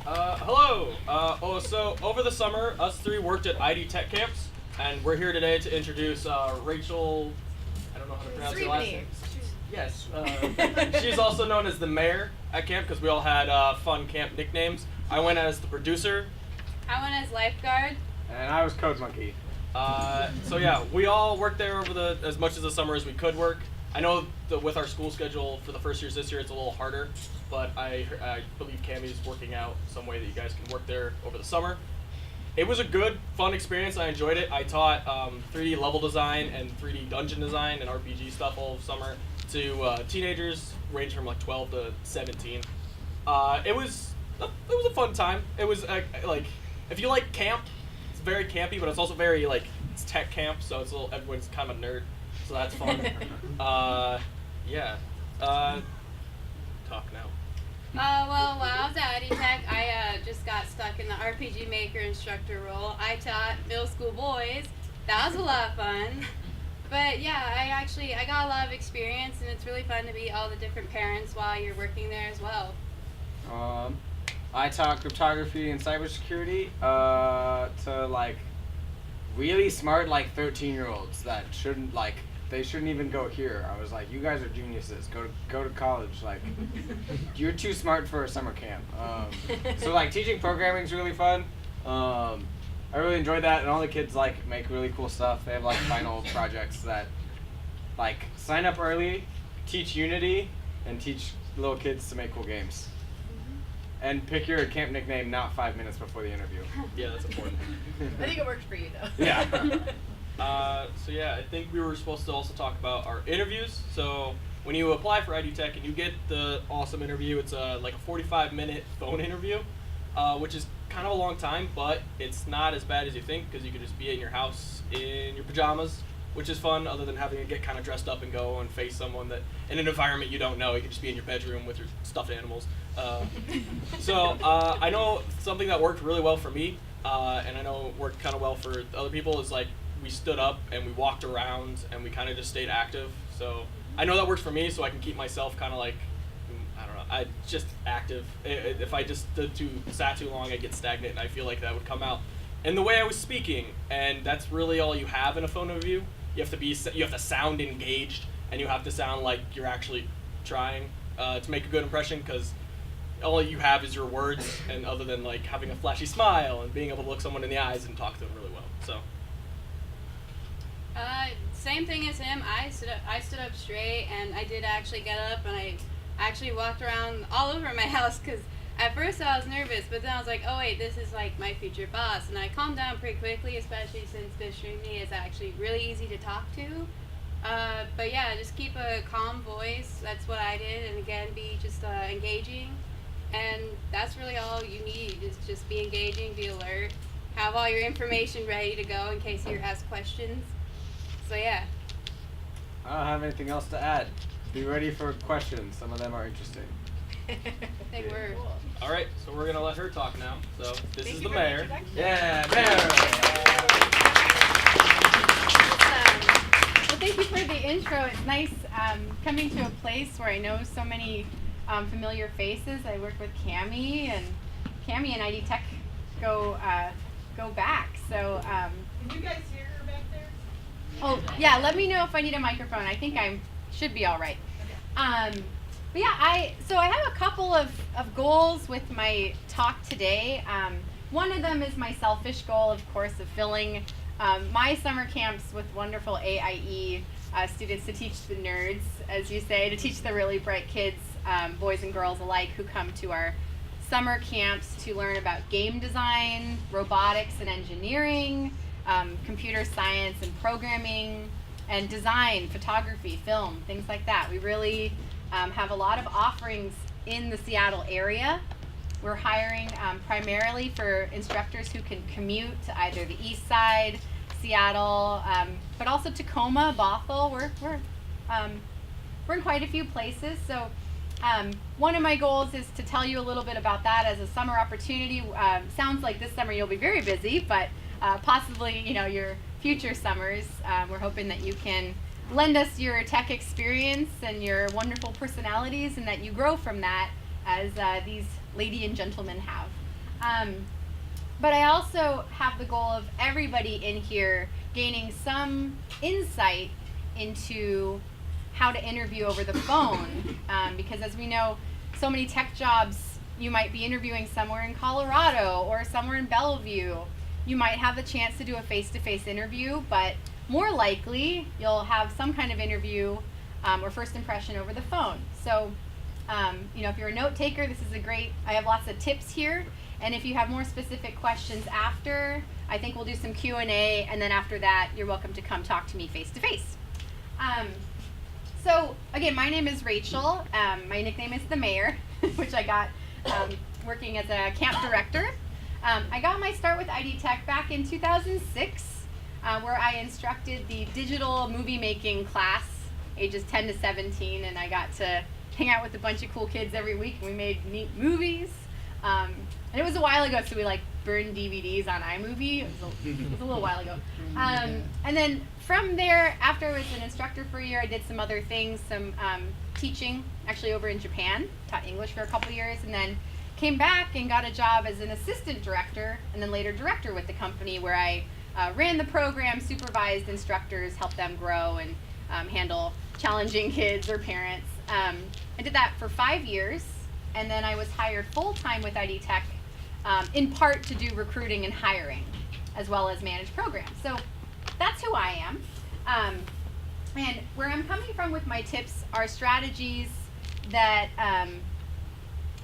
Hello! So over the summer, us three worked at AIE tech camps, and we're here today to introduce Rachel, I don't know how to pronounce her last name. Yes, she's also known as the mayor at camp because we all had fun camp nicknames. I went as the producer. I went as lifeguard. And I was Code Monkey. So yeah, we all worked there over as much of the summer as we could work. I know that with our school schedule for the first years this year, it's a little harder, but I believe Cammy's working out some way that you guys can work there over the summer. It was a good, fun experience. I enjoyed it. I taught 3D level design and 3D dungeon design and RPG stuff all summer to teenagers ranging from like 12 to 17. It was a fun time. It was like, if you like camp, it's very campy, but it's also very like, it's tech camp, so it's everyone's kind of a nerd. So that's fun. Yeah. Talk now. Well, while I was at AIE Tech, I just got stuck in the RPG Maker instructor role. I taught middle school boys. That was a lot of fun. But yeah, I got a lot of experience, and it's really fun to meet all the different parents while you're working there as well. I taught cryptography and cybersecurity to like really smart like 13-year-olds that shouldn't they shouldn't even go here. I was like, you guys are geniuses. Go to college. Like, you're too smart for a summer camp. So like teaching programming is really fun. I really enjoyed that, and all the kids like make really cool stuff. They have like final projects that like sign up early, teach Unity, and teach little kids to make cool games. And pick your camp nickname not 5 minutes before the interview. Yeah, that's important. I think it works for you though. Yeah. So yeah, I think we were supposed to also talk about our interviews. So when you apply for AIE Tech and you get the awesome interview, it's like a 45-minute phone interview, which is kind of a long time, but it's not as bad as you think because you can just be in your house in your pajamas, which is fun other than having to get kind of dressed up and go and face someone that in an environment you don't know. You can just be in your bedroom with your stuffed animals. So I know something that worked really well for me, and I know worked kind of well for other people is like we stood up and we walked around and we kind of just stayed active. So I know that works for me, so I can keep myself kind of like, I don't know, just active. If I just sat too long, I'd get stagnant, and I feel like that would come out in the way I was speaking, and that's really all you have in a phone interview. You have to sound engaged, and you have to sound like you're actually trying to make a good impression, because all you have is your words, and other than like having a flashy smile and being able to look someone in the eyes and talk to them really well. So. Same thing as him. I stood up straight, and I did actually get up, and I actually walked around all over my house, because at first I was nervous, but then I was like, oh wait, this is like my future boss, and I calmed down pretty quickly, especially since the Sreebny is actually really easy to talk to. But yeah, just keep a calm voice. That's what I did, and again, be just engaging, and that's really all you need, is just be engaging, be alert, have all your information ready to go in case you're asked questions. So yeah. I don't have anything else to add. Be ready for questions. Some of them are interesting. They were. Cool. All right, so we're gonna let her talk now. So this Thank is you the for the mayor. introduction. Yeah, mayor. Well, thank you for the intro. It's nice coming to a place where I know so many familiar faces. I work with Cammy and AIE Tech go back. So. Can you guys hear her back there? Oh yeah, let me know if I need a microphone. I think I should be all right. But yeah, I have a couple of goals with my talk today. One of them is my selfish goal, of course, of filling my summer camps with wonderful AIE students to teach the nerds, as you say, to teach the really bright kids, boys and girls alike, who come to our summer camps to learn about game design, robotics and engineering, computer science and programming, and design, photography, film, things like that. We really have a lot of offerings in the Seattle area. We're hiring primarily for instructors who can commute to either the east side, Seattle, but also Tacoma, Bothell. We're in quite a few places. So One of my goals is to tell you a little bit about that as a summer opportunity. Sounds like this summer you'll be very busy, but possibly, your future summers, we're hoping that you can lend us your tech experience and your wonderful personalities, and that you grow from that as these lady and gentlemen have. But I also have the goal of everybody in here gaining some insight into how to interview over the phone, because as we know, so many tech jobs, you might be interviewing somewhere in Colorado or somewhere in Bellevue. You might have the chance to do a face-to-face interview, but more likely you'll have some kind of interview or first impression over the phone. So, if you're a note taker, this is I have lots of tips here, and if you have more specific questions after, I think we'll do some Q&A, and then after that, you're welcome to come talk to me face-to-face. So again, my name is Rachel. My nickname is the Mayor, which I got working as a camp director. I got my start with ID Tech back in 2006, where I instructed the digital movie making class, ages 10 to 17, and I got to hang out with a bunch of cool kids every week, and we made neat movies. And it was a while ago, so we burned DVDs on iMovie. It was a little while ago. And then from there, after I was an instructor for a year, I did some other things, some teaching, actually over in Japan, taught English for a couple years, and then came back and got a job as an assistant director, and then later director with the company, where I ran the program, supervised instructors, helped them grow, and handle challenging kids or parents. I did that for 5 years, and then I was hired full-time with ID Tech, in part to do recruiting and hiring, as well as manage programs. So that's who I am. And where I'm coming from with my tips are strategies that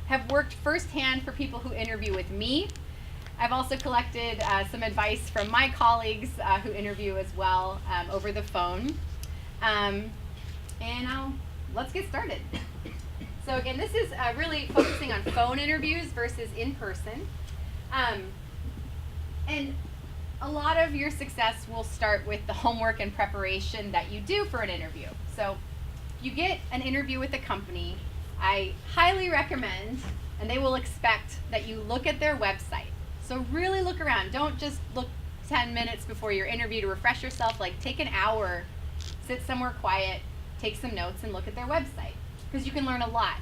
have worked firsthand for people who interview with me. I've also collected some advice from my colleagues who interview as well over the phone. Let's get started. So again, this is really focusing on phone interviews versus in person. And a lot of your success will start with the homework and preparation that you do for an interview. So you get an interview with a company, I highly recommend, and they will expect that you look at their website. So really look around. Don't just look 10 minutes before your interview to refresh yourself. Take an hour, sit somewhere quiet, take some notes, and look at their website, because you can learn a lot.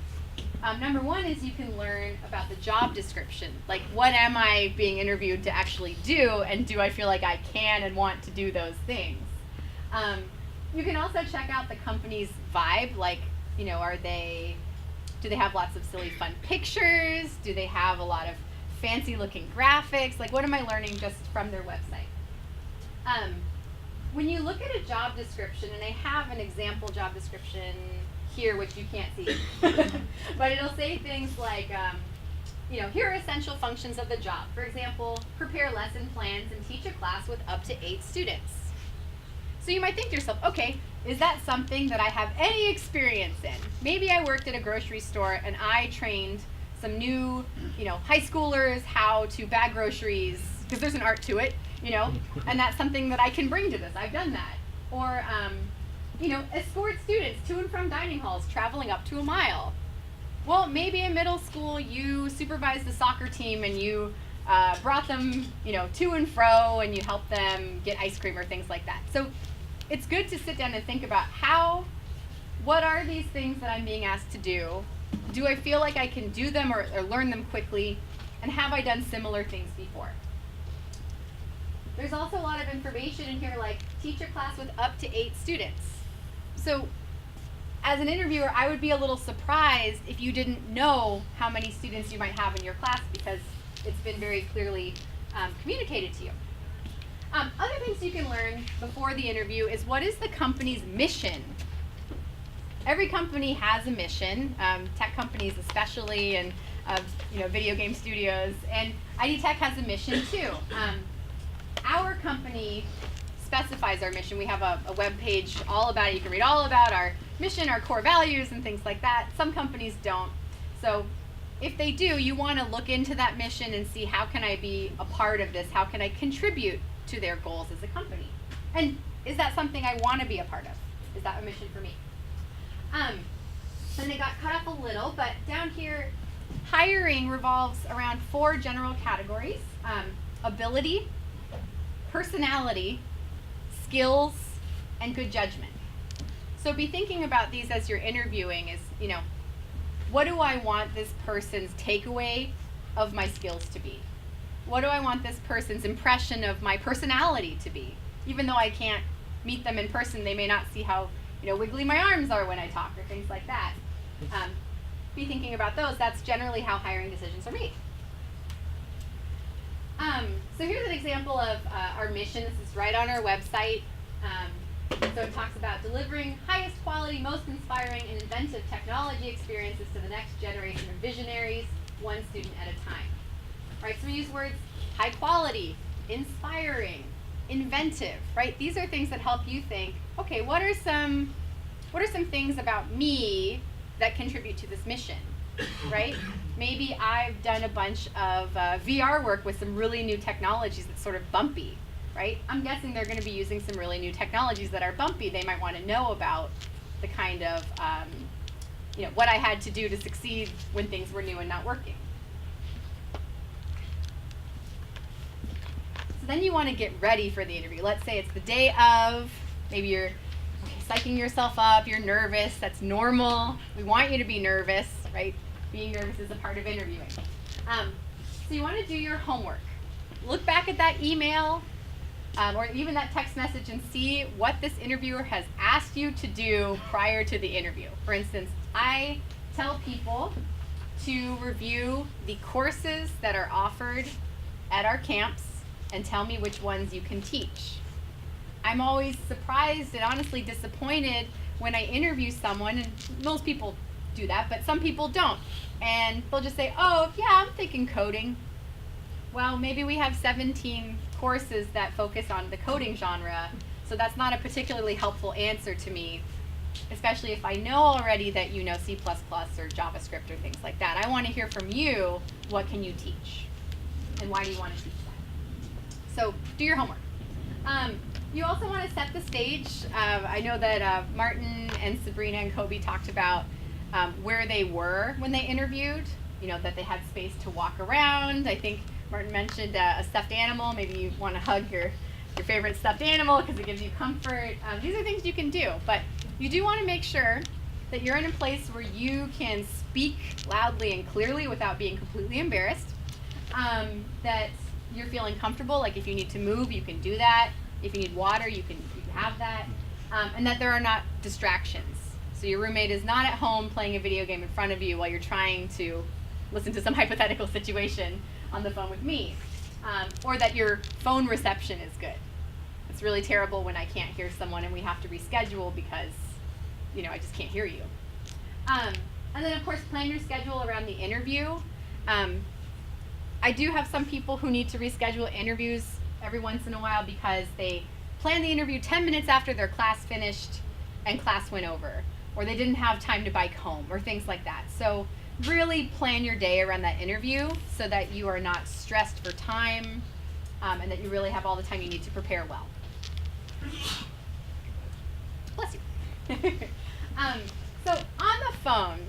Number one is you can learn about the job description. What am I being interviewed to actually do, and do I feel like I can and want to do those things? You can also check out the company's vibe. Do they have lots of silly, fun pictures? Do they have a lot of fancy-looking graphics? What am I learning just from their website? When you look at a job description, and I have an example job description here, which you can't see, but it'll say things like, here are essential functions of the job. For example, prepare lesson plans and teach a class with up to 8 students. So you might think to yourself, okay, is that something that I have any experience in? Maybe I worked at a grocery store and I trained some new, high schoolers how to bag groceries, because there's an art to it, and that's something that I can bring to this. I've done that. Or, escort students to and from dining halls, traveling up to a mile. Well, maybe in middle school you supervised the soccer team and you brought them, to and fro, and you helped them get ice cream or things like that. So it's good to sit down and think about what are these things that I'm being asked to do? Do I feel like I can do them or learn them quickly? And have I done similar things before? There's also a lot of information in here, like teach a class with up to 8 students. So as an interviewer, I would be a little surprised if you didn't know how many students you might have in your class, because it's been very clearly communicated to you. Other things you can learn before the interview is, what is the company's mission? Every company has a mission, tech companies especially, and video game studios, and ID Tech has a mission too. Our company specifies our mission. We have a web page all about it. You can read all about our mission, our core values, and things like that. Some companies don't. So if they do, you want to look into that mission and see, how can I be a part of this? How can I contribute to their goals as a company? And is that something I want to be a part of? Is that a mission for me? And it got cut up a little, but down here, hiring revolves around 4 general categories: ability, personality, skills, and good judgment. So be thinking about these as you're interviewing is, what do I want this person's takeaway of my skills to be? What do I want this person's impression of my personality to be? Even though I can't meet them in person, they may not see how, wiggly my arms are when I talk or things like that. Be thinking about those. That's generally how hiring decisions are made. So here's an example of our mission. This is right on our website. So it talks about delivering highest quality, most inspiring, and inventive technology experiences to the next generation of visionaries, one student at a time. Right? So we use words high quality, inspiring, inventive. Right? These are things that help you think, okay, what are some things about me that contribute to this mission? Right? Maybe I've done a bunch of VR work with some really new technologies that's sort of bumpy, right? I'm guessing they're going to be using some really new technologies that are bumpy. They might want to know about the kind of, what I had to do to succeed when things were new and not working. So then you want to get ready for the interview. Let's say it's the day of, maybe you're psyching yourself up, you're nervous, that's normal. We want you to be nervous, right? Being nervous is a part of interviewing. So you want to do your homework. Look back at that email or even that text message and see what this interviewer has asked you to do prior to the interview. For instance, I tell people to review the courses that are offered at our camps and tell me which ones you can teach. I'm always surprised and honestly disappointed when I interview someone, and most people do that, but some people don't. And they'll just say, oh, yeah, I'm thinking coding. Well, maybe we have 17 courses that focus on the coding genre, so that's not a particularly helpful answer to me, especially if I know already that you know C++ or JavaScript or things like that. I want to hear from you, what can you teach? And why do you want to teach that? So do your homework. You also want to set the stage. I know that Martin and Sabrina and Kobe talked about where they were when they interviewed, that they had space to walk around. I think Martin mentioned a stuffed animal. Maybe you want to hug your favorite stuffed animal because it gives you comfort. These are things you can do, but you do want to make sure that you're in a place where you can speak loudly and clearly without being completely embarrassed, that you're feeling comfortable, like if you need to move, you can do that. If you need water, you can have that, and that there are not distractions. So your roommate is not at home playing a video game in front of you while you're trying to listen to some hypothetical situation on the phone with me, or that your phone reception is good. It's really terrible when I can't hear someone and we have to reschedule because, I just can't hear you. And then, of course, plan your schedule around the interview. I do have some people who need to reschedule interviews every once in a while because they planned the interview 10 minutes after their class finished and class went over, or they didn't have time to bike home, or things like that. So really plan your day around that interview so that you are not stressed for time, and that you really have all the time you need to prepare well. Bless you. So on the phone,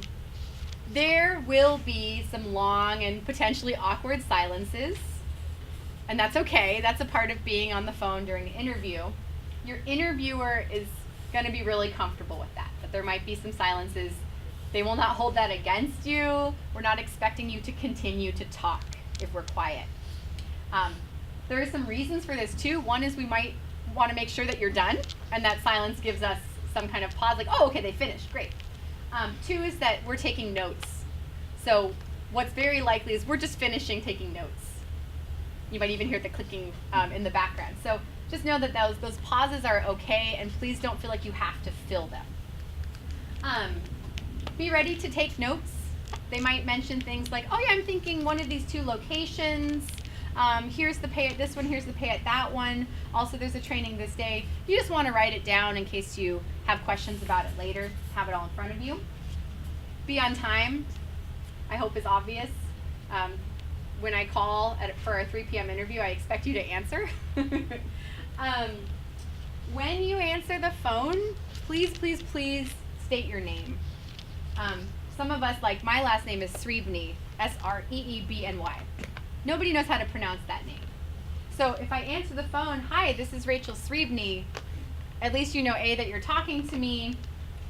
there will be some long and potentially awkward silences. And that's okay. That's a part of being on the phone during the interview. Your interviewer is going to be really comfortable with that there might be some silences. They will not hold that against you. We're not expecting you to continue to talk if we're quiet. There are some reasons for this too. One is we might want to make sure that you're done, and that silence gives us some kind of pause, like, oh, okay, they finished, great. Two is that we're taking notes. So what's very likely is we're just finishing taking notes. You might even hear the clicking in the background. So just know that those pauses are okay, and please don't feel like you have to fill them. Be ready to take notes. They might mention things like, oh yeah, I'm thinking one of these 2 locations. Here's the pay at this one, here's the pay at that one. Also, there's a training this day. You just want to write it down in case you have questions about it later. Have it all in front of you. Be on time, I hope is obvious. When I call for a 3 p.m. interview, I expect you to answer. When you answer the phone, please, please, please state your name. Some of us, like my last name is Sreebny, Sreebny. Nobody knows how to pronounce that name. So if I answer the phone, hi, this is Rachel Sreebny, at least you know A, that you're talking to me,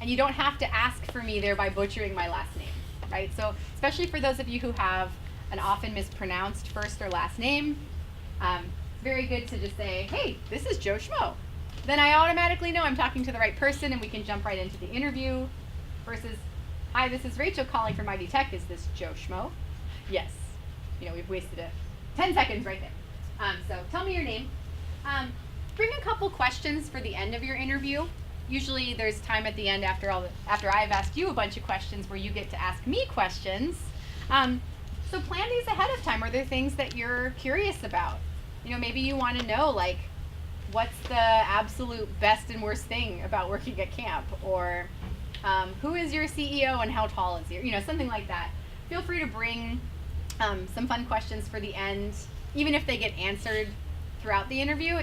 and you don't have to ask for me thereby butchering my last name, right? So especially for those of you who have an often mispronounced first or last name, very good to just say, hey, this is Joe Schmo. Then I automatically know I'm talking to the right person and we can jump right into the interview versus, hi, this is Rachel calling from ID Tech. Is this Joe Schmo? Yes. We've wasted 10 seconds right there. So tell me your name. Bring a couple questions for the end of your interview. Usually there's time at the end after I've asked you a bunch of questions where you get to ask me questions. So plan these ahead of time. Are there things that you're curious about? Maybe you want to know, like, what's the absolute best and worst thing about working at camp? Or who is your CEO and how tall is he? Something like that. Feel free to bring some fun questions for the end. Even if they get answered throughout the interview,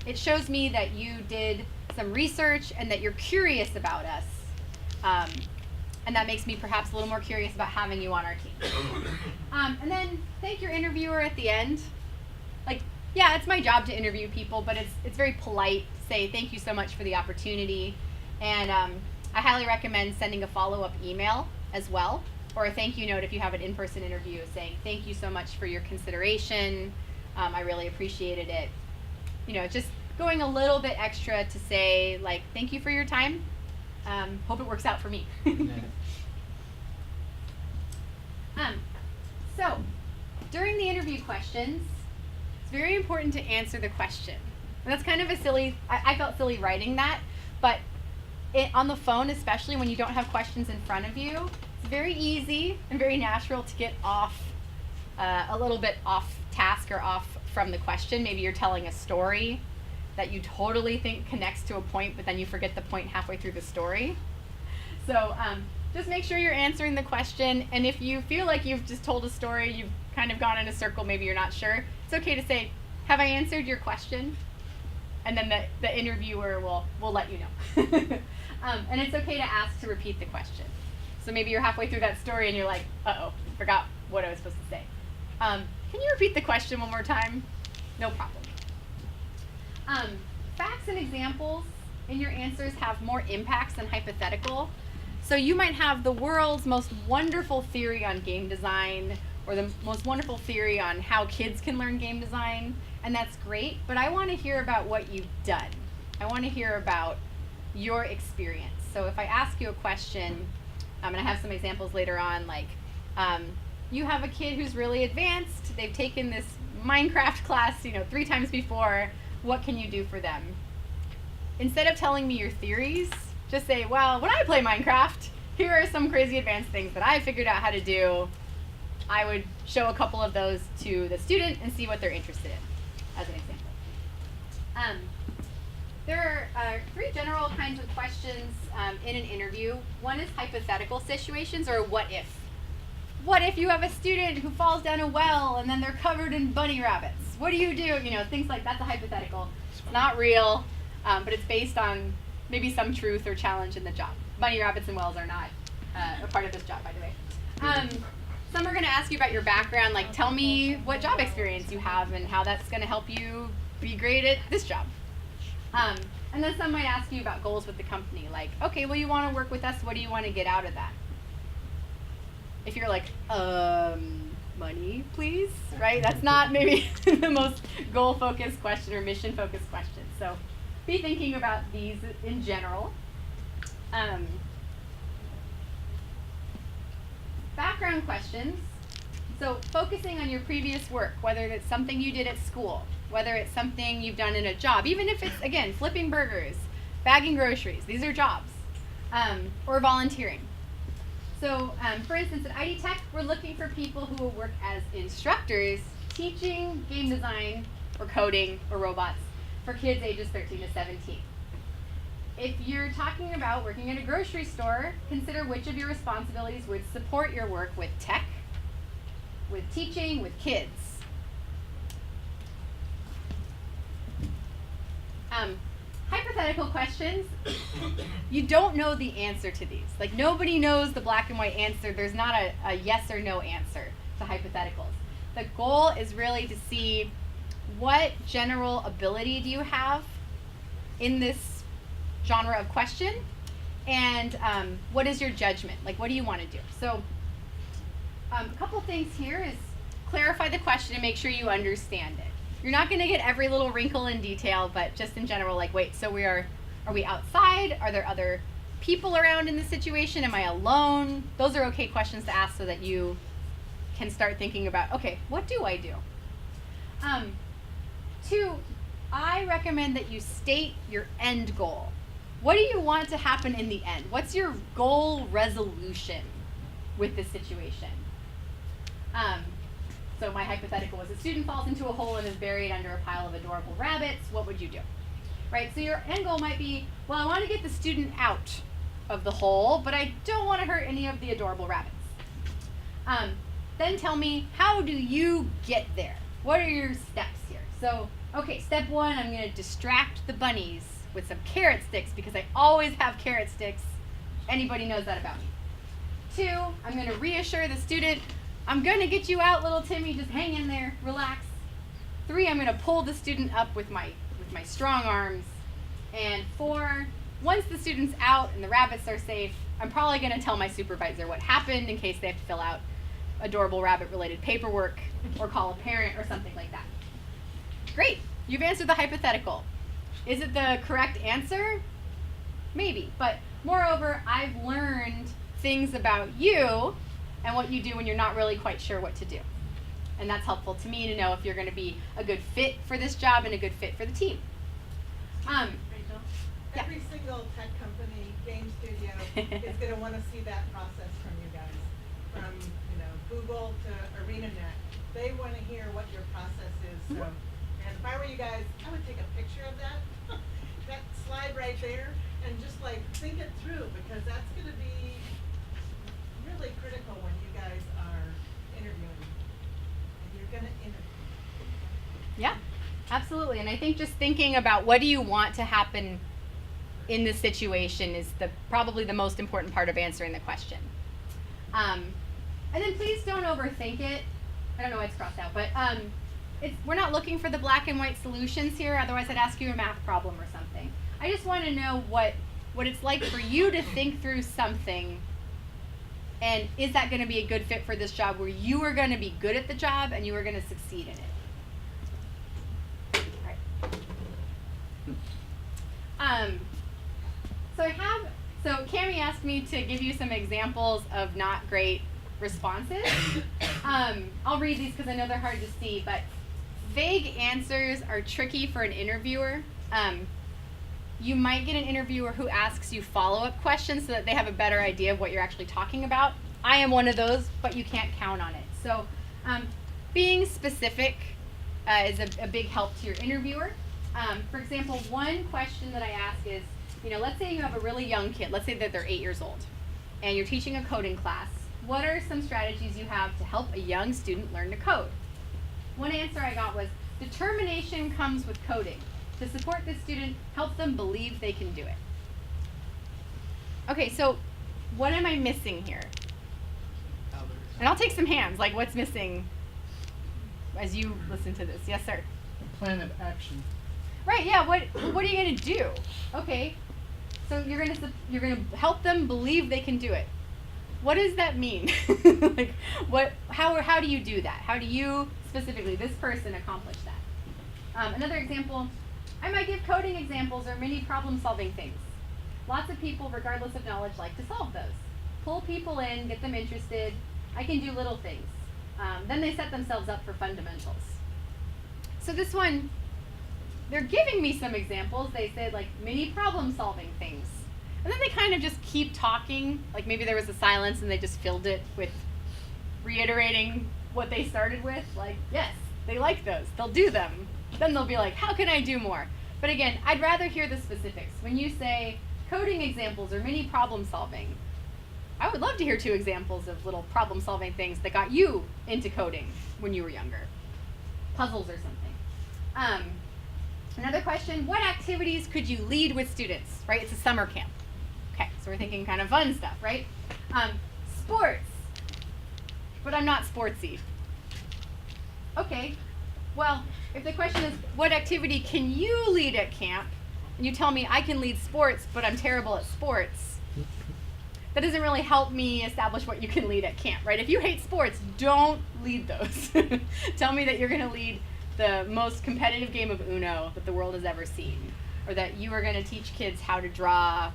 it shows me that you did some research and that you're curious about us. And that makes me perhaps a little more curious about having you on our team. And then thank your interviewer at the end. Like, yeah, it's my job to interview people, but it's very polite to say thank you so much for the opportunity. And I highly recommend sending a follow-up email as well, or a thank you note if you have an in-person interview saying thank you so much for your consideration. I really appreciated it. Just going a little bit extra to say, like, thank you for your time. Hope it works out for me. So, during the interview questions, it's very important to answer the question. And that's kind of a silly, I felt silly writing that, but on the phone, especially when you don't have questions in front of you, it's very easy and very natural to get off, a little bit off task or off from the question. Maybe you're telling a story that you totally think connects to a point, but then you forget the point halfway through the story. So just make sure you're answering the question, and if you feel like you've just told a story, you've kind of gone in a circle, maybe you're not sure, it's okay to say, have I answered your question? And then the interviewer will let you know. And it's okay to ask to repeat the question. So maybe you're halfway through that story and you're like, uh-oh, forgot what I was supposed to say. Can you repeat the question one more time? No problem. Facts and examples in your answers have more impacts than hypothetical. So you might have the world's most wonderful theory on game design or the most wonderful theory on how kids can learn game design, and that's great, but I want to hear about what you've done. I want to hear about your experience. So if I ask you a question, and I have some examples later on, like you have a kid who's really advanced, they've taken this Minecraft class 3 times before, what can you do for them? Instead of telling me your theories, just say, well, when I play Minecraft, here are some crazy advanced things that I figured out how to do. I would show a couple of those to the student and see what they're interested in, as an example. There are 3 general kinds of questions in an interview. One is hypothetical situations, or what if. What if you have a student who falls down a well and then they're covered in bunny rabbits? What do you do? Things like that's a hypothetical. It's not real, but it's based on maybe some truth or challenge in the job. Bunny rabbits and wells are not a part of this job, by the way. Some are going to ask you about your background, like tell me what job experience you have and how that's going to help you be great at this job. And then some might ask you about goals with the company, like, okay, well, you want to work with us, what do you want to get out of that? If you're like, money, please, right? That's not maybe the most goal-focused question or mission-focused question. So be thinking about these in general. Background questions. So focusing on your previous work, whether it's something you did at school, whether it's something you've done in a job, even if it's, again, flipping burgers, bagging groceries, these are jobs, or volunteering. So, for instance, at ID Tech, we're looking for people who will work as instructors teaching game design or coding or robots for kids ages 13 to 17. If you're talking about working at a grocery store, consider which of your responsibilities would support your work with tech, with teaching, with kids. Hypothetical hypothetical questions, you don't know the answer to these. Like, nobody knows the black and white answer. There's not a yes or no answer to hypotheticals. The goal is really to see what general ability do you have in this genre of question, and what is your judgment? Like, what do you want to do? So a couple things here is clarify the question and make sure you understand it. You're not going to get every little wrinkle in detail, but just in general, like, wait, so are we outside? Are there other people around in this situation? Am I alone? Those are okay questions to ask so that you can start thinking about, okay, what do I do? 2, I recommend that you state your end goal. What do you want to happen in the end? What's your goal resolution with this situation? So my hypothetical was a student falls into a hole and is buried under a pile of adorable rabbits. What would you do? Right? So your end goal might be, well, I want to get the student out of the hole, but I don't want to hurt any of the adorable rabbits. Then tell me, how do you get there? What are your steps here? So, okay, step 1, I'm going to distract the bunnies with some carrot sticks because I always have carrot sticks. Anybody knows that about me. 2, I'm going to reassure the student, I'm going to get you out, little Timmy, just hang in there, relax. 3, I'm going to pull the student up with my strong arms. And 4, once the student's out and the rabbits are safe, I'm probably going to tell my supervisor what happened in case they have to fill out adorable rabbit-related paperwork or call a parent or something like that. Great, you've answered the hypothetical. Is it the correct answer? Maybe, but moreover, I've learned things about you and what you do when you're not really quite sure what to do. And that's helpful to me to know if you're going to be a good fit for this job and a good fit for the team. Rachel, yeah. every single tech company, game studio is going to want to see that process from you guys. From Google to ArenaNet, they want to hear what your process is. So, and if I were you guys, I would take a picture of that, that slide right there, and just like think it through, because that's going to be really critical when you guys are interviewing. And you're going to interview. Yeah, absolutely. And I think just thinking about what do you want to happen in this situation is probably the most important part of answering the question. And then please don't overthink it. I don't know why it's crossed out, but we're not looking for the black and white solutions here. Otherwise, I'd ask you a math problem or something. I just want to know what it's like for you to think through something, and is that going to be a good fit for this job where you are going to be good at the job and you are going to succeed in it. All right. So Cammie asked me to give you some examples of not great responses. I'll read these because I know they're hard to see, but vague answers are tricky for an interviewer. You might get an interviewer who asks you follow-up questions so that they have a better idea of what you're actually talking about. I am one of those, but you can't count on it. So being specific is a big help to your interviewer. For example, one question that I ask is, let's say you have a really young kid. Let's say that they're 8 years old, and you're teaching a coding class. What are some strategies you have to help a young student learn to code? One answer I got was, determination comes with coding. To support this student, help them believe they can do it. Okay, so what am I missing here? And I'll take some hands, like what's missing as you listen to this. Yes, sir? A plan of action. Right, yeah, what are you going to do? Okay, so you're going to help them believe they can do it. What does that mean? Like, how do you do that? How do you, specifically, this person, accomplish that? Another example, I might give coding examples or mini problem-solving things. Lots of people, regardless of knowledge, like to solve those. Pull people in, get them interested. I can do little things. Then they set themselves up for fundamentals. So this one, they're giving me some examples. They said, like, mini problem-solving things. And then they kind of just keep talking, like maybe there was a silence and they just filled it with reiterating what they started with, like, yes, they like those, they'll do them. Then they'll be like, how can I do more? But again, I'd rather hear the specifics. When you say coding examples or mini problem solving, I would love to hear 2 examples of little problem solving things that got you into coding when you were younger. Puzzles or something. Another question, what activities could you lead with students, right? It's a summer camp. Okay, so we're thinking kind of fun stuff, right? Sports, but I'm not sportsy. Okay, well, if the question is, what activity can you lead at camp? And you tell me I can lead sports, but I'm terrible at sports. That doesn't really help me establish what you can lead at camp, right? If you hate sports, don't lead those. Tell me that you're going to lead the most competitive game of Uno that the world has ever seen, or that you are going to teach kids how to draw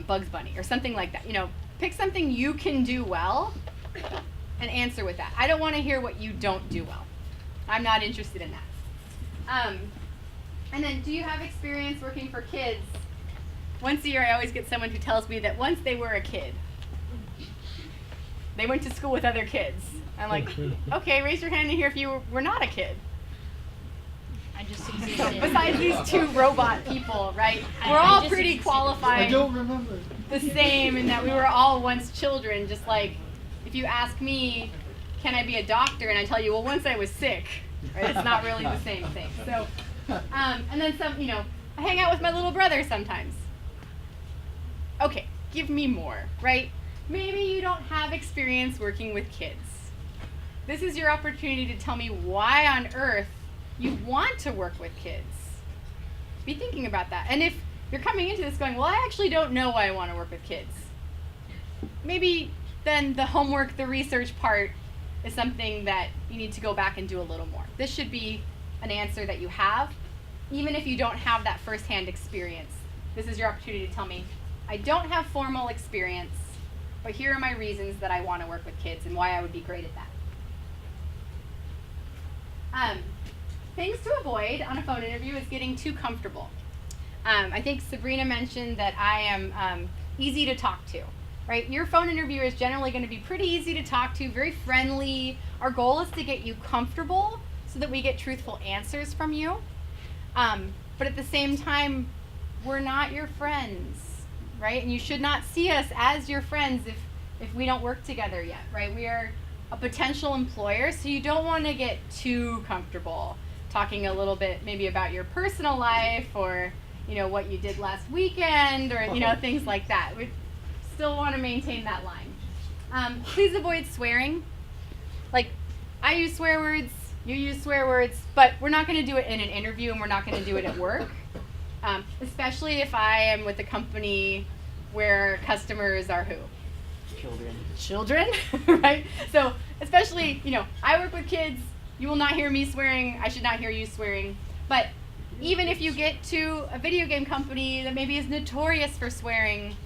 Bugs Bunny, or something like that. You know, pick something you can do well and answer with that. I don't want to hear what you don't do well. I'm not interested in that. And then, do you have experience working for kids? Once a year, I always get someone who tells me that once they were a kid, they went to school with other kids. I'm like, okay, raise your hand in here if you were not a kid. I just So existed. besides these two robot people, right? We're all just pretty existed. qualified. I don't remember. The same in that we were all once children. Just like if you ask me, can I be a doctor? And I tell you, well, once I was sick. Right? It's not really the same thing. So, and then some, you know, I hang out with my little brother sometimes. Okay, give me more, right? Maybe you don't have experience working with kids. This is your opportunity to tell me why on earth you want to work with kids. Be thinking about that. And if you're coming into this going, well, I actually don't know why I want to work with kids, maybe then the homework, the research part is something that you need to go back and do a little more. This should be an answer that you have, even if you don't have that firsthand experience. This is your opportunity to tell me, I don't have formal experience, but here are my reasons that I want to work with kids and why I would be great at that. Things to avoid on a phone interview is getting too comfortable. I think Sabrina mentioned that I am easy to talk to, right? Your phone interviewer is generally going to be pretty easy to talk to, very friendly. Our goal is to get you comfortable so that we get truthful answers from you. But at the same time, we're not your friends, right? And you should not see us as your friends if we don't work together yet, right? We are a potential employer, so you don't want to get too comfortable talking a little bit maybe about your personal life or, you know, what you did last weekend or, you know, things like that. We still want to maintain that line. Please avoid swearing. Like, I use swear words, you use swear words, but we're not going to do it in an interview and we're not going to do it at work. Especially if I am with a company where customers are who? Children, right? So especially, you know, I work with kids. You will not hear me swearing. I should not hear you swearing. But even if you get to a video game company that maybe is notorious for swearing,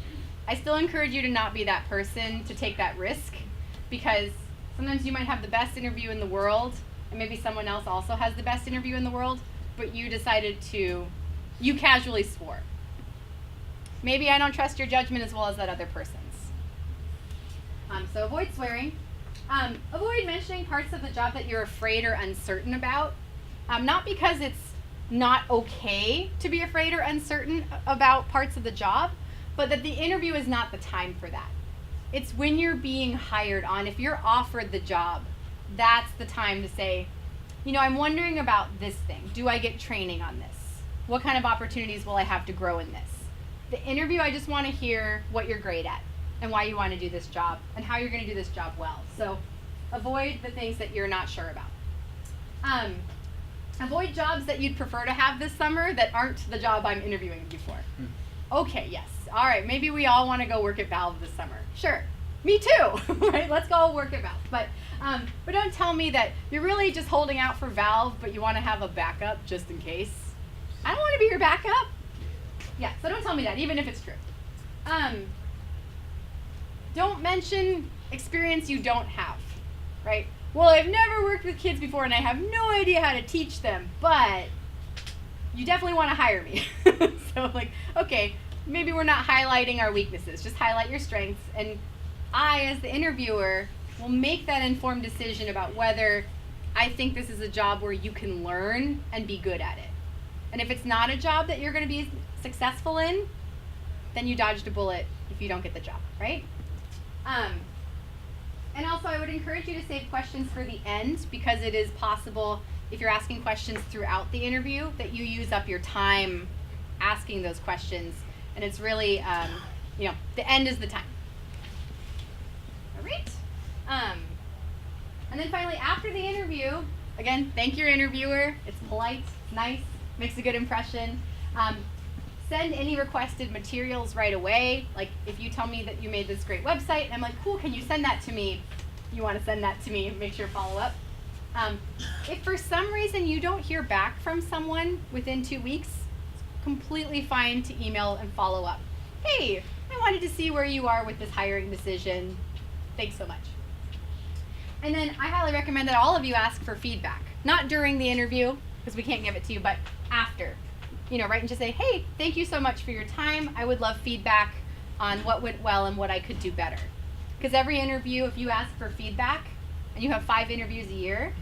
I still encourage you to not be that person, to take that risk, because sometimes you might have the best interview in the world, and maybe someone else also has the best interview in the world, but you casually swore. Maybe I don't trust your judgment as well as that other person's. So avoid swearing. Avoid mentioning parts of the job that you're afraid or uncertain about. Not because it's not okay to be afraid or uncertain about parts of the job, but that the interview is not the time for that. It's when you're being hired on. If you're offered the job, that's the time to say, you know, I'm wondering about this thing. Do I get training on this? What kind of opportunities will I have to grow in this? The interview, I just want to hear what you're great at and why you want to do this job and how you're going to do this job well. So avoid the things that you're not sure about. Avoid jobs that you'd prefer to have this summer that aren't the job I'm interviewing you for. Okay, yes. All right, maybe we all want to go work at Valve this summer. Sure. Me too, right? Let's go work at Valve. But don't tell me that you're really just holding out for Valve, but you want to have a backup just in case. I don't want to be your backup. Yeah, so don't tell me that, even if it's true. Don't mention experience you don't have, right? Well, I've never worked with kids before and I have no idea how to teach them, but you definitely want to hire me. So like, okay, maybe we're not highlighting our weaknesses, just highlight your strengths, and I, as the interviewer, will make that informed decision about whether I think this is a job where you can learn and be good at it. And if it's not a job that you're going to be successful in, then you dodged a bullet if you don't get the job, right? And also, I would encourage you to save questions for the end, because it is possible if you're asking questions throughout the interview, that you use up your time asking those questions. And it's really, the end is the time. All right. And then finally, after the interview, again, thank your interviewer. It's polite, it's nice, makes a good impression. Send any requested materials right away. Like if you tell me that you made this great website, and I'm like, cool, can you send that to me? You want to send that to me, make sure to follow up. If for some reason you don't hear back from someone within 2 weeks, it's completely fine to email and follow up. Hey, I wanted to see where you are with this hiring decision. Thanks so much. And then I highly recommend that all of you ask for feedback. Not during the interview, because we can't give it to you, but after. Write and just say, hey, thank you so much for your time. I would love feedback on what went well and what I could do better. Because every interview, if you ask for feedback, and you have 5 interviews a year,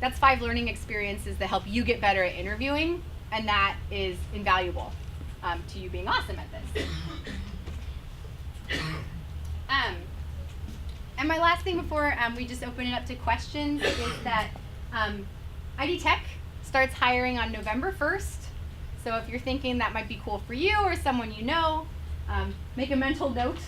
that's 5 learning experiences that help you get better at interviewing, and that is invaluable to you being awesome at this. And my last thing before we just open it up to questions is that ID Tech starts hiring on November 1st. So if you're thinking that might be cool for you or someone you know, make a mental note.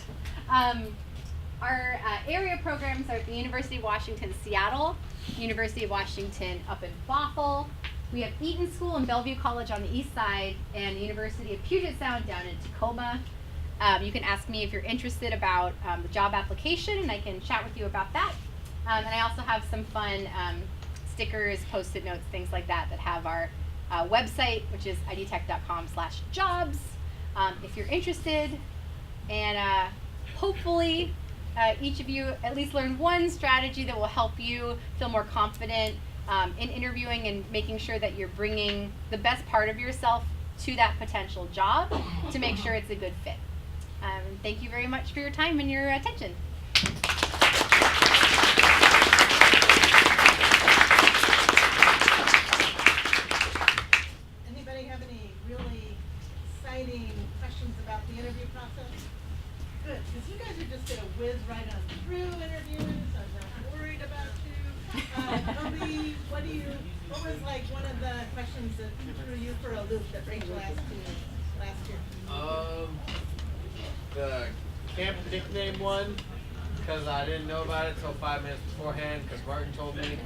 Our area programs are at the University of Washington, Seattle, University of Washington up in Bothell. We have Eaton School and Bellevue College on the east side, and the University of Puget Sound down in Tacoma. You can ask me if you're interested about the job application, and I can chat with you about that. And I also have some fun stickers, Post-it notes, things like that have our website, which is idtech.com/jobs. If you're interested, and hopefully each of you at least learn one strategy that will help you feel more confident in interviewing and making sure that you're bringing the best part of yourself to that potential job to make sure it's a good fit. Thank you very much for your time and your attention. Anybody have any really exciting questions about the interview process? Good, because you guys are just gonna whiz right on through interviewing, so I'm not worried about you. Obi, what was like one of the questions that threw you for a loop that Rachel asked you last year? The camp nickname one, because I didn't know about it until 5 minutes beforehand, because Martin told me.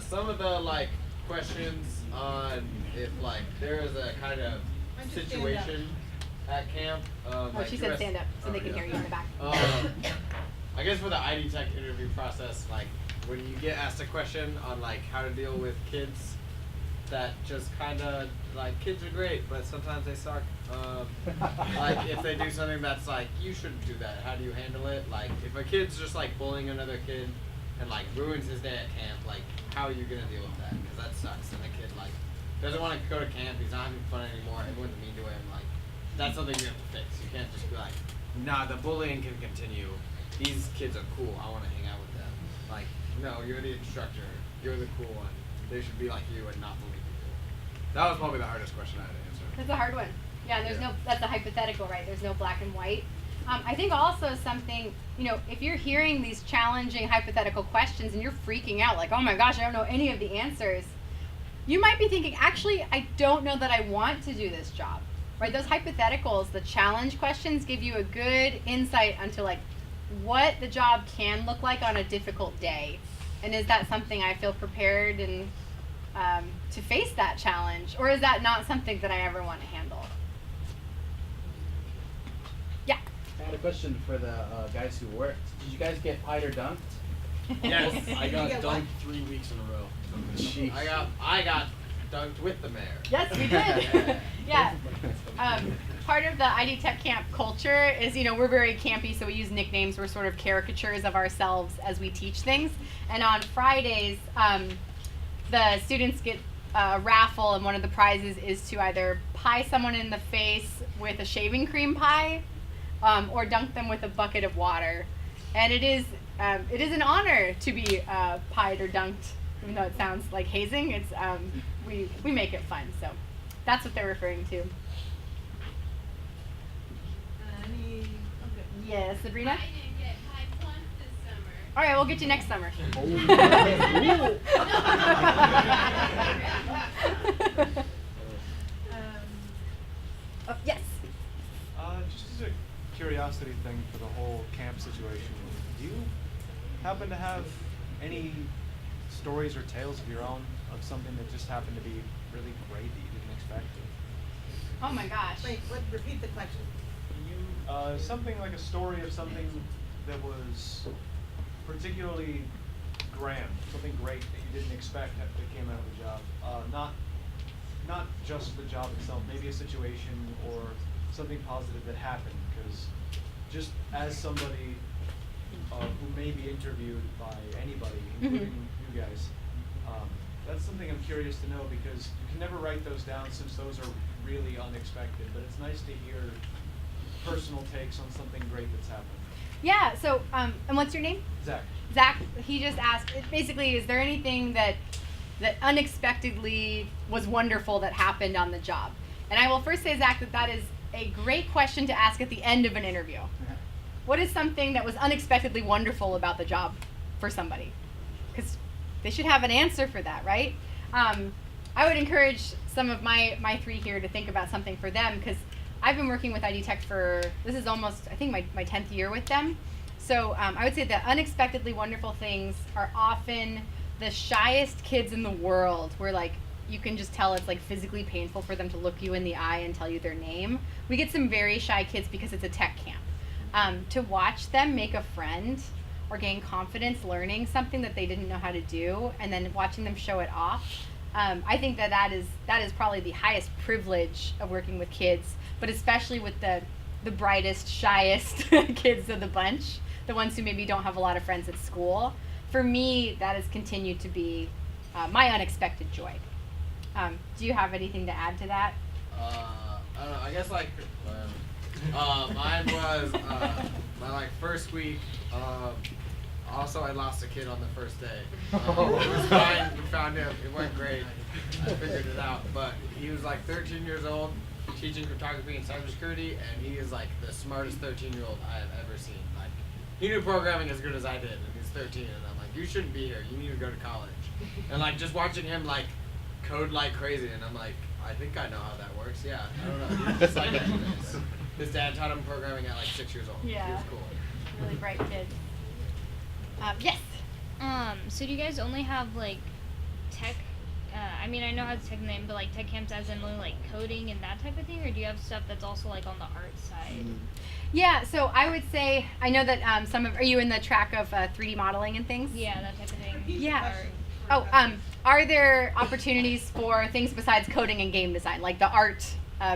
Some of the questions on if there is a kind of situation at camp. She said stand up so they can hear you in the back. I guess for the ID Tech interview process, when you get asked a question on how to deal with kids that just kind of kids are great, but sometimes they suck. If they do something that's you shouldn't do that, how do you handle it? If a kid's just bullying another kid and ruins his day at camp, how are you gonna deal with that? Because that sucks. And the kid doesn't want to go to camp. He's not having fun anymore. Everyone's mean to him. That's something you have to fix. You can't just be nah, the bullying can continue. These kids are cool. I want to hang out with them. No, you're the instructor. You're the cool one. They should be like you and not bully people. That was probably the hardest question I had to answer. That's a hard one. Yeah, and that's a hypothetical, right? There's no black and white. I think also something, if you're hearing these challenging hypothetical questions and you're freaking out, oh my gosh, I don't know any of the answers, you might be thinking, actually, I don't know that I want to do this job, right? Those hypotheticals, the challenge questions give you a good insight into what the job can look like on a difficult day. And is that something I feel prepared and to face that challenge? Or is that not something that I ever want to handle? Yeah. I had a question for the guys who worked. Did you guys get pied or dunked? Yes, I got get dunked 3 weeks in a row. Jeez. I got dunked with the mayor. Yes, we did. Yeah. Part of the ID Tech camp culture is, we're very campy, so we use nicknames. We're sort of caricatures of ourselves as we teach things. And on Fridays, the students get a raffle, and one of the prizes is to either pie someone in the face with a shaving cream pie, or dunk them with a bucket of water. And it is an honor to be pied or dunked, even though it sounds like hazing. It's we make it fun, so that's what they're referring to. Okay. Yes, Sabrina? I didn't get pied once this summer. All right, we'll get you next summer. Oh, yes. Just as a curiosity thing for the whole camp situation, do you happen to have any stories or tales of your own of something that just happened to be really great that you didn't expect? Oh my gosh. Wait, repeat the question. Something like a story of something that was particularly grand, something great that you didn't expect that came out of the job. Not just the job itself, maybe a situation or something positive that happened. Because just as somebody who may be interviewed by anybody, including you guys, that's something I'm curious to know, because you can never write those down since those are really unexpected. But it's nice to hear personal takes on something great that's happened. Yeah, so, and what's your name? Zach. Zach, he just asked, basically, is there anything that unexpectedly was wonderful that happened on the job? And I will first say, Zach, that is a great question to ask at the end of an interview. What is something that was unexpectedly wonderful about the job for somebody? Because they should have an answer for that, right? I would encourage some of my three here to think about something for them, because I've been working with ID Tech for, this is almost, I think, my 10th year with them. So I would say that unexpectedly wonderful things are often the shyest kids in the world, where like you can just tell it's like physically painful for them to look you in the eye and tell you their name. We get some very shy kids because it's a tech camp. To watch them make a friend or gain confidence learning something that they didn't know how to do, and then watching them show it off, I think that is probably the highest privilege of working with kids, but especially with the brightest, shyest kids of the bunch, the ones who maybe don't have a lot of friends at school. For me, that has continued to be my unexpected joy. Do you have anything to add to that? I don't know. I guess like mine was my like first week. Also, I lost a kid on the first day. It was fine. We found him. It went great. I figured it out. But he was like 13 years old, teaching cryptography and cybersecurity, and he is like the smartest 13-year-old I have ever seen. Like, he knew programming as good as I did, and he's 13, and I'm like, you shouldn't be here. You need to go to college. And like just watching him like code like crazy, and I'm like, I think I know how that works. Yeah, I don't know. He's just like his dad taught him programming at like 6 years old. Yeah. He was cool. Really bright kids. Yes. So do you guys only have like tech? I mean, I know how the tech name, but like tech camps as in only like coding and that type of thing, or do you have stuff that's also like on the art side? Yeah. So I would say, I know that are you in the track of 3D modeling and things? Yeah, that type of thing. Yeah. Oh, are there opportunities for things besides coding and game design, like the art,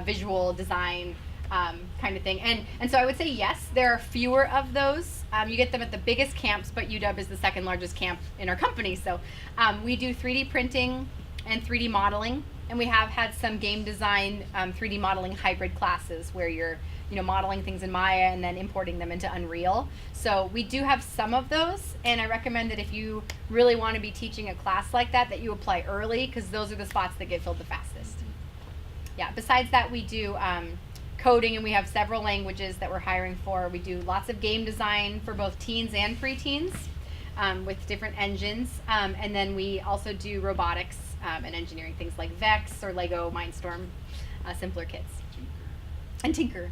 visual design kind of thing? And so I would say yes, there are fewer of those. You get them at the biggest camps, but UW is the second largest camp in our company. So we do 3D printing and 3D modeling, and we have had some game design 3D modeling hybrid classes where you're modeling things in Maya and then importing them into Unreal. So we do have some of those, and I recommend that if you really want to be teaching a class like that you apply early, because those are the spots that get filled the fastest. Yeah, besides that, we do coding, and we have several languages that we're hiring for. We do lots of game design for both teens and preteens with different engines, and then we also do robotics and engineering, things like Vex or Lego Mindstorm, simpler kits. And Tinker.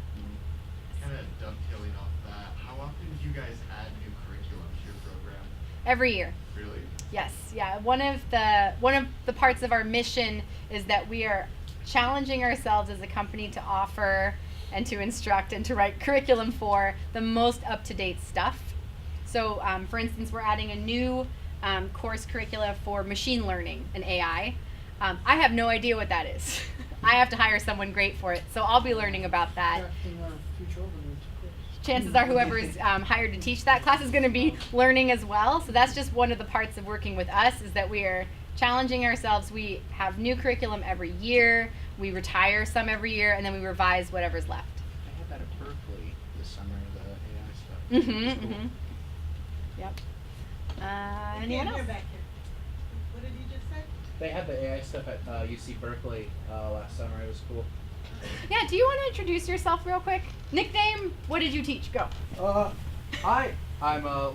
Kind of dovetailing off that, how often do you guys add new curriculum to your program? Every year. Really? Yes, yeah. One of the parts of our mission is that we are challenging ourselves as a company to offer and to instruct and to write curriculum for the most up-to-date stuff. So, for instance, we're adding a new course curricula for machine learning and AI. I have no idea what that is. I have to hire someone great for it, so I'll be learning about that. Chances are whoever is hired to teach that class is going to be learning as well. So that's just one of the parts of working with us, is that we are challenging ourselves. We have new curriculum every year. We retire some every year, and then we revise whatever's left. I had that at Berkeley this summer, the AI stuff. Mm-hmm. Cool. Mm-hmm. Yep. I Anyone can't hear else? back here. What did you just say? They had the AI stuff at UC Berkeley last summer. It was cool. Yeah, do you want to introduce yourself real quick? Nickname, what did you teach? Go. I'm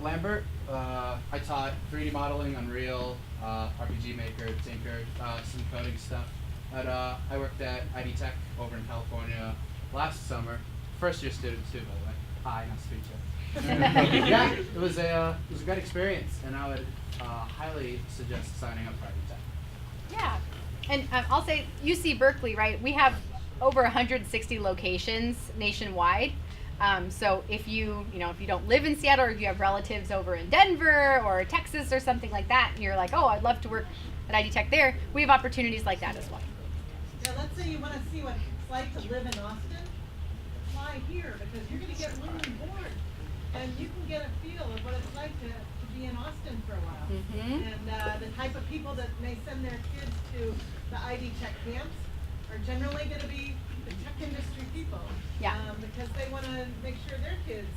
Lambert, I taught 3D modeling, Unreal, RPG Maker, Tinker, some coding stuff. But I worked at ID Tech over in California last summer. First year student too, by the way. Hi, nice to meet you. Yeah, it was a great experience, and I would highly suggest signing up for ID Tech. Yeah, and I'll say UC Berkeley, right? We have over 160 locations nationwide. So if you don't live in Seattle, or if you have relatives over in Denver or Texas or something like that, and you're like, oh, I'd love to work at ID Tech there, we have opportunities like that as well. Now, let's say you want to see what it's like to live in Austin. Apply here, because you're going to get room and board, and you can get a feel of what it's like to be in Austin for a while. Mm-hmm. And the type of people that may send their kids to the ID Tech camps are generally going to be the tech industry people. Yeah. Because they want to make sure their kids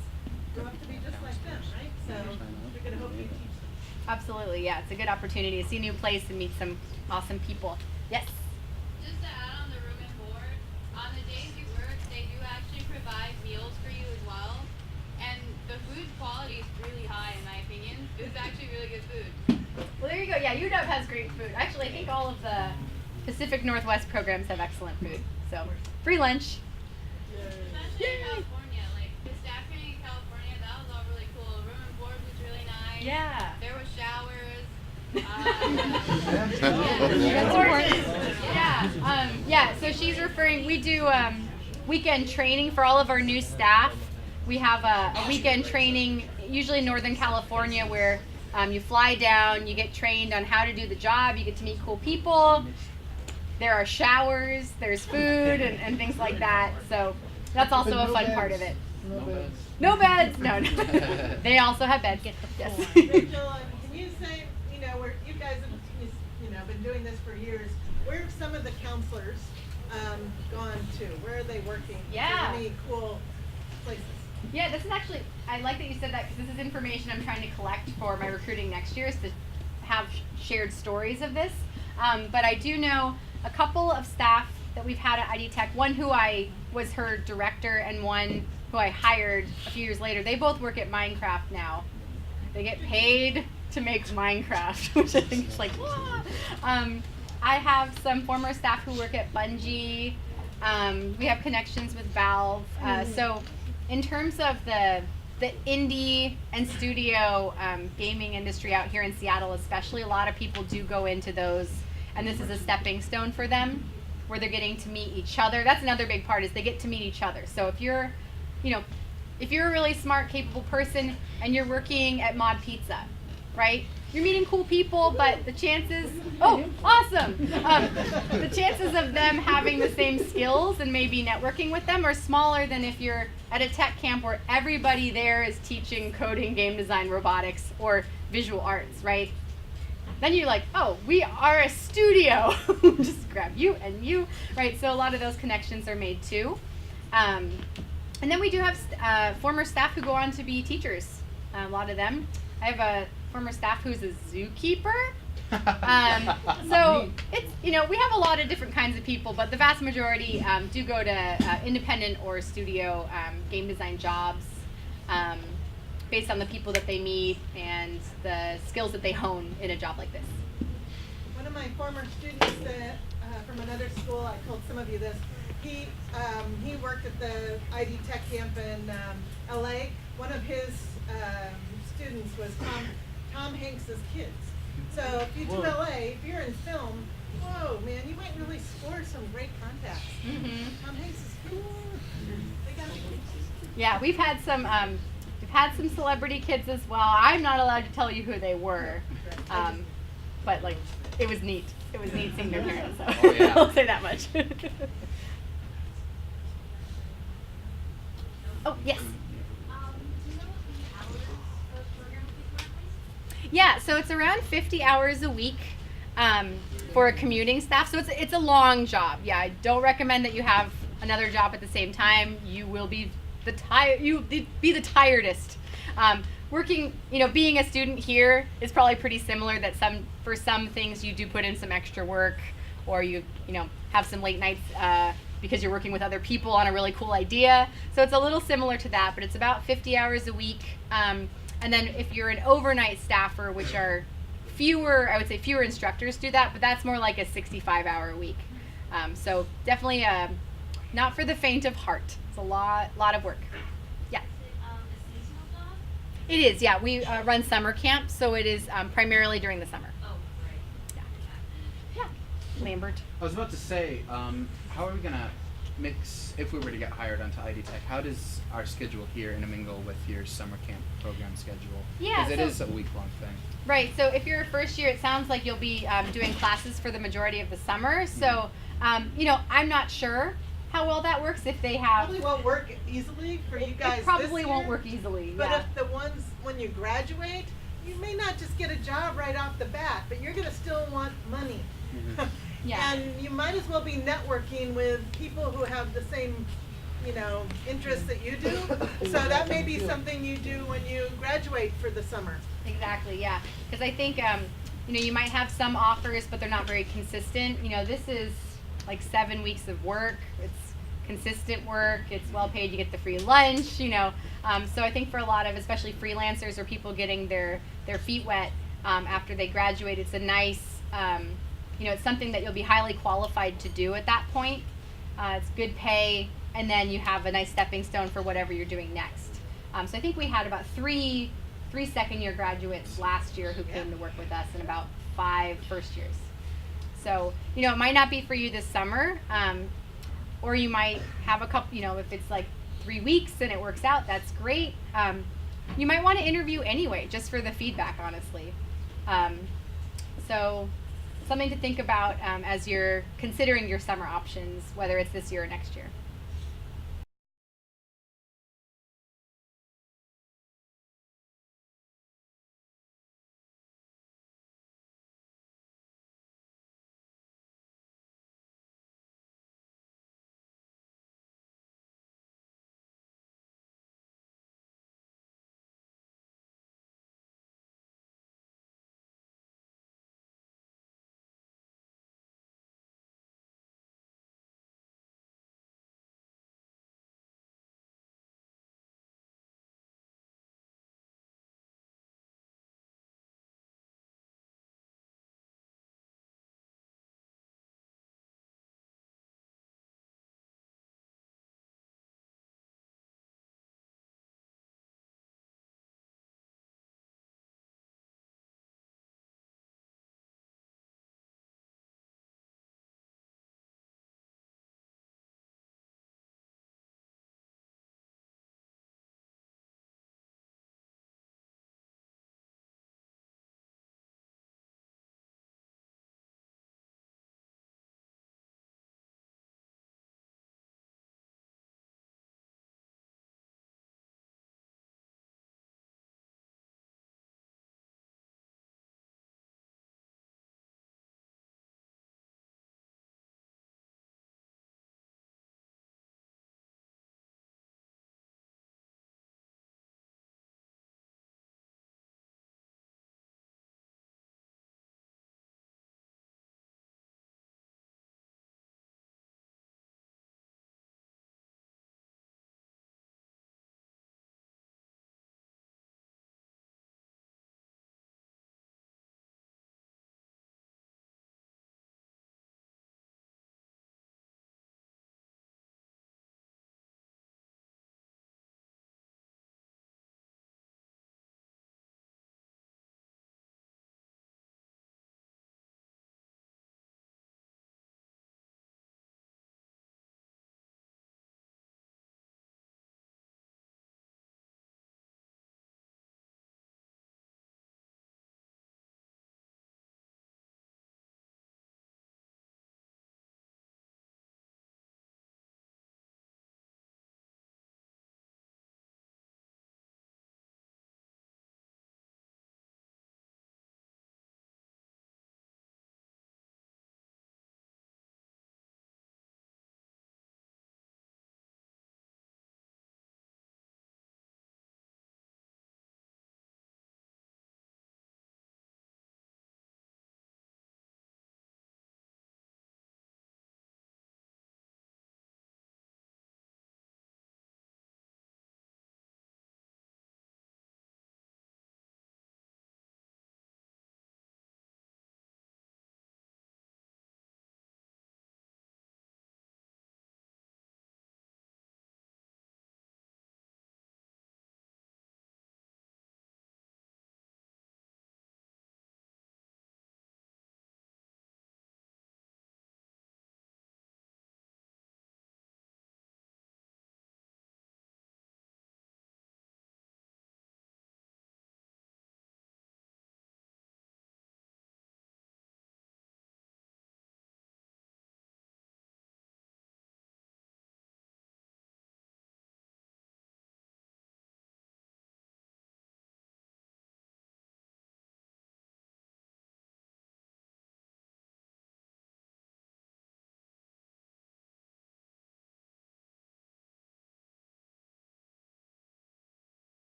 grow up to be just like them, right? So they're going to hope you teach them. Absolutely, yeah. It's a good opportunity to see a new place and meet some awesome people. Yes? Just to add on the room and board, on the days you work, they do actually provide meals for you as well. And the food quality is really high, in my opinion. It's actually really good food. Well, there you go. Yeah, UW has great food. Actually, I think all of the Pacific Northwest programs have excellent food. So, free lunch. Especially in California, like the staff training in California, that was all really cool. Room and board was really nice. Yeah. There were showers. That's important. Yeah. So she's referring. We do weekend training for all of our new staff. We have a weekend training, usually in Northern California, where you fly down, you get trained on how to do the job, you get to meet cool people. There are showers, there's food, and things like that. So that's also a fun part of it. No beds. No beds. No. They also have beds. Yes. Rachel, can you say, where you guys have, been doing this for years, where have some of the counselors gone to? Where are they working? Yeah. Any cool places? Yeah, this is actually, I like that you said that, because this is information I'm trying to collect for my recruiting next year, is to have shared stories of this. But I do know a couple of staff that we've had at ID Tech, one who I was her director and one who I hired a few years later. They both work at Minecraft now. They get paid to make Minecraft, which I think is like, wah! I have some former staff who work at Bungie. We have connections with Valve. So in terms of the indie and studio gaming industry out here in Seattle especially, a lot of people do go into those, and this is a stepping stone for them, where they're getting to meet each other. That's another big part, is they get to meet each other. So if you're a really smart, capable person and you're working at Mod Pizza, right? You're meeting cool people, but the chances, awesome! The chances of them having the same skills and maybe networking with them are smaller than if you're at a tech camp where everybody there is teaching coding, game design, robotics, or visual arts, right? Then you're like, oh, we are a studio. Just grab you and you, right? So a lot of those connections are made too. And then we do have former staff who go on to be teachers. A lot of them. I have a former staff who's a zookeeper. So it's, we have a lot of different kinds of people, but the vast majority do go to independent or studio game design jobs based on the people that they meet and the skills that they hone in a job like this. One of my former students from another school, I told some of you this, he worked at the ID Tech camp in LA. One of his students was Tom Hanks's kids. So if you do LA, if you're in film, whoa, man, you might really score some great contacts. Mm-hmm. Tom Hanks's kids, they got it. Yeah, we've had some celebrity kids as well. I'm not allowed to tell you who they were, but like, it was neat. It was neat seeing their parents. So Oh, yeah. I'll say that much. Oh yes. Yeah, so it's around 50 hours a week for a commuting staff. So it's a long job. Yeah, I don't recommend that you have another job at the same time. You will be the tiredest. Working, being a student here is probably pretty similar. That for some things you do put in some extra work, or you have some late nights because you're working with other people on a really cool idea. So it's a little similar to that, but it's about 50 hours a week. And then if you're an overnight staffer, which are fewer, I would say fewer instructors do that, but that's more like a 65-hour week. So definitely not for the faint of heart. It's a lot of work. Yeah. Is it a seasonal job? It is, yeah. We run summer camp, so it is primarily during the summer. Oh, right. Yeah. Yeah. Lambert. I was about to say, how are we gonna mix, if we were to get hired onto ID Tech, how does our schedule here intermingle with your summer camp program schedule? Yeah, Because it so- is a week-long thing. Right, so if you're a first year, it sounds like you'll be doing classes for the majority of the summer. So, I'm not sure how well that works if they have. Probably won't work easily for you guys It probably this won't year, work easily. But Yeah. if the ones, when you graduate, you may not just get a job right off the bat, but you're gonna still want money. Yeah. And you might as well be networking with people who have the same, interests that you do. So that may be something you do when you graduate for the summer. Exactly, yeah. Because I think, you might have some offers, but they're not very consistent. This is like 7 weeks of work. It's consistent work. It's well paid. You get the free lunch, So I think for a lot of, especially freelancers or people getting their feet wet after they graduate, it's a nice, it's something that you'll be highly qualified to do at that point. It's good pay, and then you have a nice stepping stone for whatever you're doing next. So I think we had about three second-year graduates last year who came to work with us, and about 5 first years. So it might not be for you this summer, or you might have a couple. If it's like 3 weeks and it works out, that's great. You might want to interview anyway, just for the feedback, honestly. So something to think about as you're considering your summer options, whether it's this year or next year.